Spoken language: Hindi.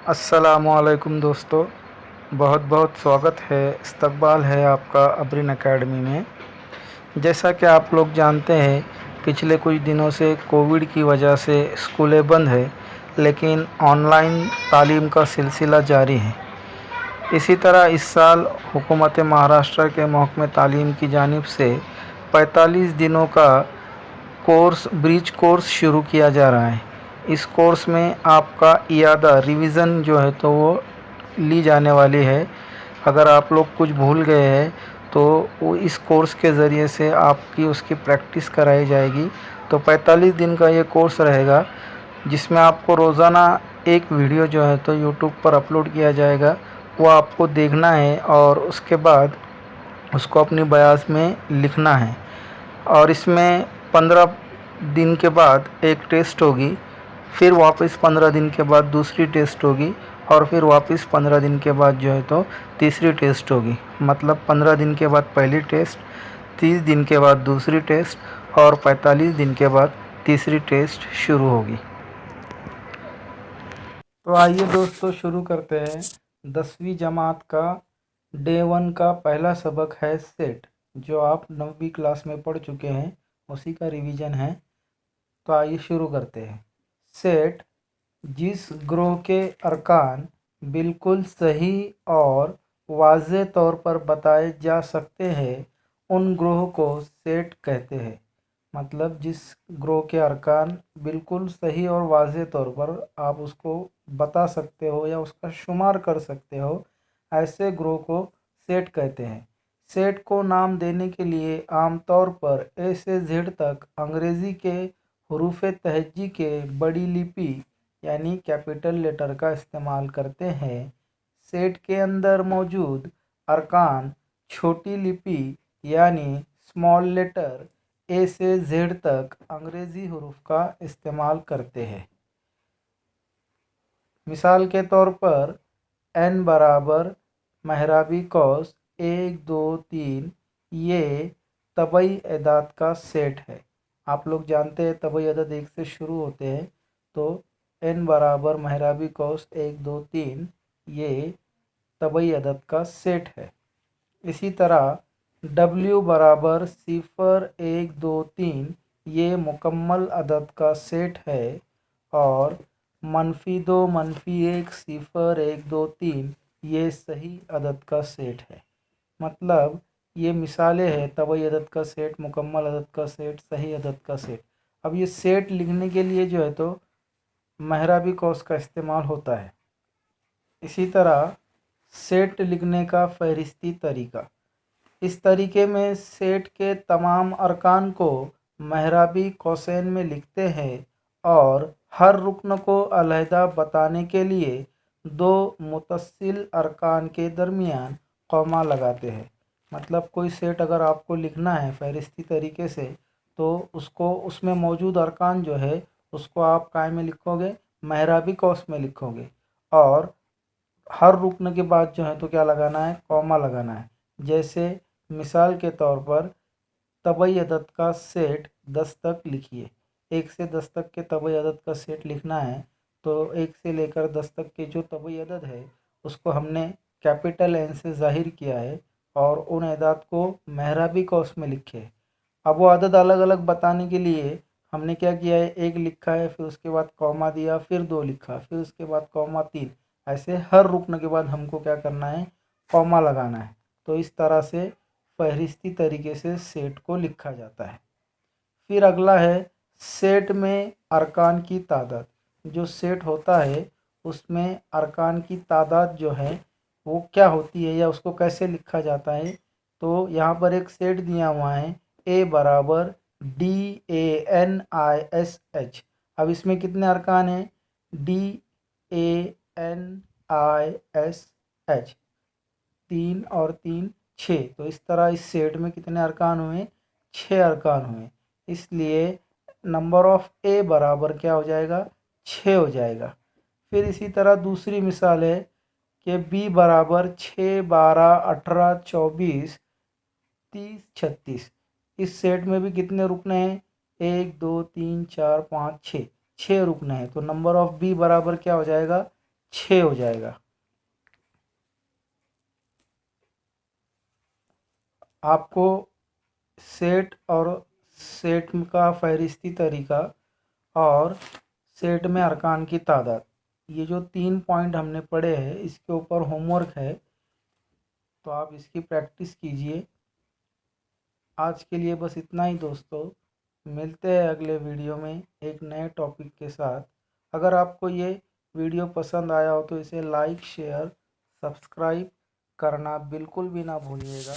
अस्सलामुअलैकुम दोस्तों, बहुत बहुत स्वागत है, इस्तकबाल है आपका अबरीन एकेडमी में। जैसा कि आप लोग जानते हैं, पिछले कुछ दिनों से कोविड की वजह से स्कूलें बंद है, लेकिन ऑनलाइन तालीम का सिलसिला जारी है। इसी तरह इस साल हुकूमत महाराष्ट्र के महकमे तालीम की जानिब से 45 दिनों का ब्रिज कोर्स शुरू किया जा रहा है। इस कोर्स में आपका इयादा रिवीज़न जो है तो वो ली जाने वाली है। अगर आप लोग कुछ भूल गए हैं तो वो इस कोर्स के ज़रिए से आपकी उसकी प्रैक्टिस कराई जाएगी। तो 45 दिन का ये कोर्स रहेगा, जिसमें आपको रोज़ाना एक वीडियो जो है तो यूट्यूब पर अपलोड किया जाएगा, वो आपको देखना है और उसके बाद उसको अपनी बयास में लिखना है। और इसमें 15 दिन के बाद एक टेस्ट होगी, फिर वापस 15 दिन के बाद दूसरी टेस्ट होगी और फिर वापस 15 दिन के बाद जो है तो तीसरी टेस्ट होगी। मतलब 15 दिन के बाद पहली टेस्ट, 30 दिन के बाद दूसरी टेस्ट और 45 दिन के बाद तीसरी टेस्ट शुरू होगी। तो आइए दोस्तों शुरू करते हैं। 10वीं जमात का डे 1 का पहला सबक है सेट, जो आप 9वीं क्लास में पढ़ चुके हैं, उसी का रिवीजन है। तो आइए शुरू करते हैं। सेट जिस ग्रोह के अरकान बिल्कुल सही और वाज़े तौर पर बताए जा सकते हैं, उन ग्रोह को सेट कहते हैं। मतलब जिस ग्रोह के अरकान बिल्कुल सही और वाज़े तौर पर आप उसको बता सकते हो या उसका शुमार कर सकते हो, ऐसे ग्रोह को सेट कहते हैं। सेट को नाम देने के लिए आमतौर पर ए से जेड तक अंग्रेज़ी के हरूफ तहज्जी के बड़ी लिपि यानी कैपिटल लेटर का इस्तेमाल करते हैं। सेट के अंदर मौजूद अरकान छोटी लिपि यानी स्मॉल लेटर ए से जेड तक अंग्रेज़ी हरूफ का इस्तेमाल करते हैं। मिसाल के तौर पर एन बराबर महराबी कौस 1 2 3 ये तबई अदाद का सेट है। आप लोग जानते हैं तबई अदद 1 से शुरू होते हैं, तो एन बराबर महराबी कौस 1 2 3 ये तबई अदद का सेट है। इसी तरह W बराबर 0 1 2 3 ये मुकम्मल अदद का सेट है और -2 -1 0 1 2 3 ये सही अदद का सेट है। मतलब ये मिसालें हैं तबई अदद का सेट, मुकम्मल अदद का सेट, सही अदद का सेट। अब ये सेट लिखने के लिए जो है तो महराबी कौस का इस्तेमाल होता है। इसी तरह सेट लिखने का फहरिस्ती तरीका। इस तरीके में सेट के तमाम अरकान को महराबी कौसैन में लिखते हैं और हर रुकन को अलहदा बताने के लिए दो मुतसिल अरकान के दरमियान कौमा लगाते हैं। मतलब कोई सेट अगर आपको लिखना है फहरिस्ती तरीके से, तो उसको उसमें मौजूद अरकान जो है उसको आप काय में लिखोगे, महराबी कौस में लिखोगे और हर रुकन के बाद जो है तो क्या लगाना है, कौमा लगाना है। जैसे मिसाल के तौर पर तबई अदद का सेट 10 तक लिखिए। 1 से 10 तक के तबई अदद का सेट लिखना है, तो 1 से लेकर 10 तक के जो तबई अदद है उसको हमने कैपिटल एन से ज़ाहिर किया है और उन अदाद को महराबी कौस में लिखे। अब वो अदद अलग अलग बताने के लिए हमने क्या किया है, 1 लिखा है, फिर उसके बाद कौमा दिया, फिर 2 लिखा, फिर उसके बाद कौमा 3। ऐसे हर रुकन के बाद हमको क्या करना है, कौमा लगाना है। तो इस तरह से फहरिस्ती तरीके से सेट को लिखा जाता है। फिर अगला है सेट में अरकान की तादाद। जो सेट होता है उसमें अरकान की तादाद जो है वो क्या होती है या उसको कैसे लिखा जाता है। तो यहाँ पर एक सेट दिया हुआ है ए बराबर DANISH। अब इसमें कितने अरकान हैं, DANISH 3 और 3 6। तो इस तरह इस सेट में कितने अरकान हुए, 6 अरकान हुए। इसलिए नंबर ऑफ ए बराबर क्या हो जाएगा, 6 हो जाएगा। फिर इसी तरह दूसरी मिसाल है कि बी बराबर 6 12 18 24 30 36। इस सेट में भी कितने रुकने हैं, 1 2 3 4 5 6, 6 रुकने हैं। तो नंबर ऑफ बी बराबर क्या हो जाएगा, 6 हो जाएगा। आपको सेट और सेट का फहरिस्ती तरीका और सेट में अरकान की तादाद, ये जो 3 पॉइंट हमने पढ़े हैं इसके ऊपर होमवर्क है, तो आप इसकी प्रैक्टिस कीजिए। आज के लिए बस इतना ही दोस्तों, मिलते हैं अगले वीडियो में एक नए टॉपिक के साथ। अगर आपको ये वीडियो पसंद आया हो तो इसे लाइक शेयर सब्सक्राइब करना बिल्कुल भी ना भूलिएगा।